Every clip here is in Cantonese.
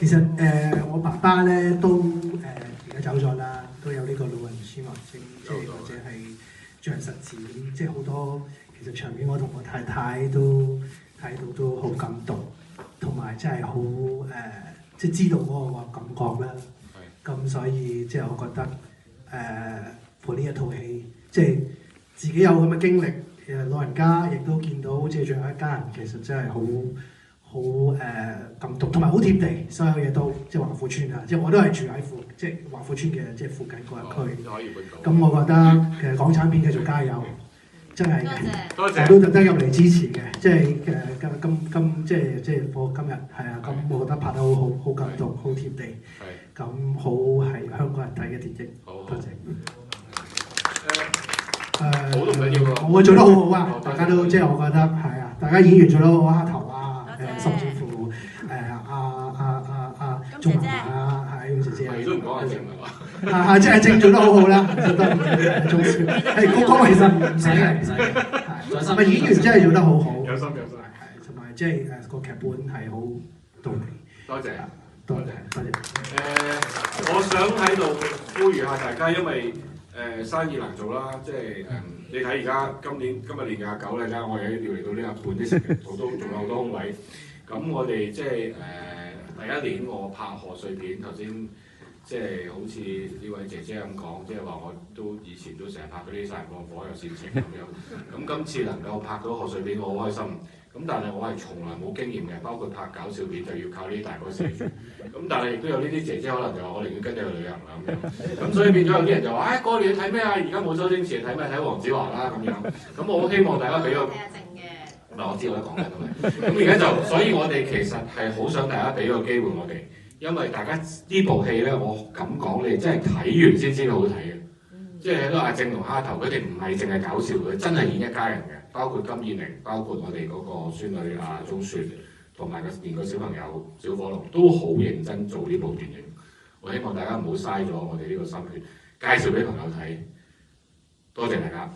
其實我爸爸咧都而家走咗啦，都有呢個老人痴呆症，即係或者係將實踐，即係好多其實場面我同我太太都睇到都好感動，同埋真係好即係知道嗰個感覺啦。咁所以即係我覺得配呢一套戲，即係自己有咁嘅經歷，其實老人家亦都見到即係最後一家人其實真係好感動，同埋好貼地，所有嘢都即係華富村啊！即係我都係住喺即係華富村嘅即係附近嗰一區。咁我覺得其實港產片繼續加油，真係多謝，我都特登入嚟支持嘅，即係即係我今日係啊，咁我覺得拍得好感動，好貼地，咁好係香港人睇嘅電影。多謝。好都唔緊要喎。我做得好好啊！大家都即係我覺得係啊，大家演員做得好好，蝦頭啊，甚至乎鐘文啊，係雍姐姐啊，都唔講阿靜係嘛？即係靜做得好好啦，覺得鍾少係講其實唔使嘅，係演員真係做得好好，有心，係同埋即係個劇本係好到位。多謝。我想喺度呼籲下大家，因為生意難做啦，即係你睇而家今日年29咧，我哋要嚟到呢個半啲時間，我都仲有好多空位。咁我哋即係第一年我拍賀歲片，頭先即係好似呢位姐姐咁講，即係話我都以前都成日拍嗰啲殺人放火有煽情咁樣。咁今次能夠拍到賀歲片，我好開心。咁但係我係從來冇經驗嘅，包括拍搞笑片就要靠呢啲大哥寫住。咁但係亦都有呢啲姐姐可能就話我寧願跟你去旅行啦咁樣。咁所以變咗有啲人就話：過年睇咩啊？而家冇周星馳，睇咩？睇黃子華啦咁樣。咁我好希望大家俾個嗱，我知我都講緊都係。咁而家就，所以我哋其實係好想大家俾個機會我哋，因為大家呢部戲咧，我咁講你真係睇完先知道好睇嘅。即係都阿正同蝦頭，佢哋唔係淨係搞笑嘅，真係演一家人嘅。包括金燕玲，包括我哋嗰個孫女阿鐘雪，同埋連個小朋友小火龍都好認真做呢部電影。我希望大家唔好嘥咗我哋呢個心血，介紹俾朋友睇。多謝大家。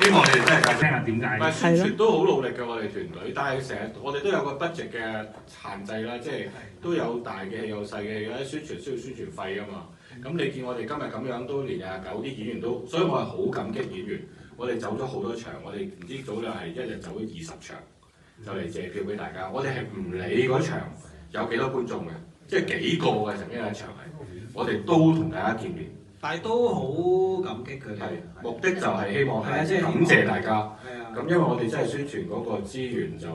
希望你哋真係聽下點解。唔係宣傳都好努力嘅我哋團隊，但係成日我哋都有個 budget 嘅限制啦，即係都有大嘅戲有細嘅戲啦，宣傳需要宣傳費啊嘛。咁你見我哋今日咁樣都年29，啲演員都，所以我係好感激演員。我哋走咗好多場，我哋唔知早兩係一日走咗20場，就嚟借票俾大家。我哋係唔理嗰場有幾多觀眾嘅，即係幾個嘅曾經有一場係，我哋都同大家見面。但係都好感激佢哋。目的就係希望係感謝大家。咁因為我哋真係宣傳嗰個資源就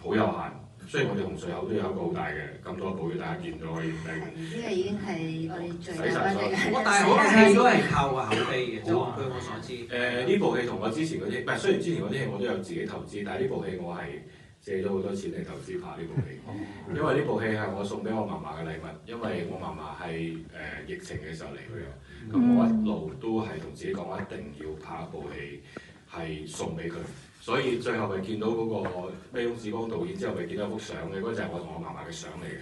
好有限。雖然我哋紅隧口都有一個好大嘅咁多部，大家見到可以睇。呢個已經係我哋最洗晒所有。但係好多戲都係靠個口碑嘅，據我所知。呢部戲同我之前嗰啲，唔係雖然之前嗰啲戲我都有自己投資，但係呢部戲我係借咗好多錢嚟投資拍呢部戲。因為呢部戲係我送俾我嫲嫲嘅禮物，因為我嫲嫲係疫情嘅時候嚟嘅，咁我一路都係同自己講，我一定要拍一部戲係送俾佢。所以最後咪見到嗰個咩翁子光導演之後，咪見到一幅相嘅，嗰就係我同我嫲嫲嘅相嚟嘅。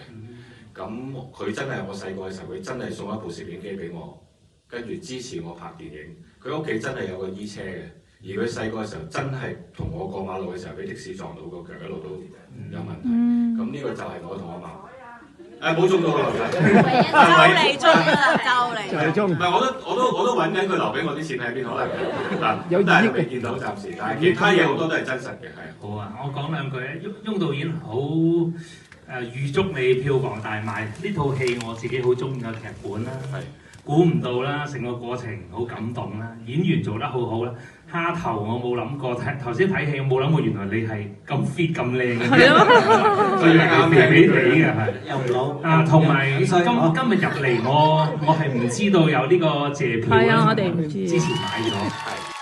咁佢真係我細個嘅時候，佢真係送一部攝影機俾我，跟住支持我拍電影。佢屋企真係有個衣車嘅，而佢細個嘅時候真係同我過馬路嘅時候，俾的士撞到個腳一路都有問題。咁呢個就係我同我嫲。冇中到個女仔，就嚟中，唔係我都揾緊佢留俾我啲錢喺邊度嗱，但係未見到暫時，但係其他嘢好多都係真實嘅，係。好啊，我講兩句咧，翁導演好預祝你票房大賣。呢套戲我自己好中意個劇本啦，估唔到啦，成個過程好感動啦，演員做得好好啦。蝦頭我冇諗過，頭先睇戲我冇諗過，原來你係咁 fit 咁靚嘅，最啱肥肥地嘅係，又唔老。同埋今日入嚟我係唔知道有呢個謝票，我哋唔知，之前買咗。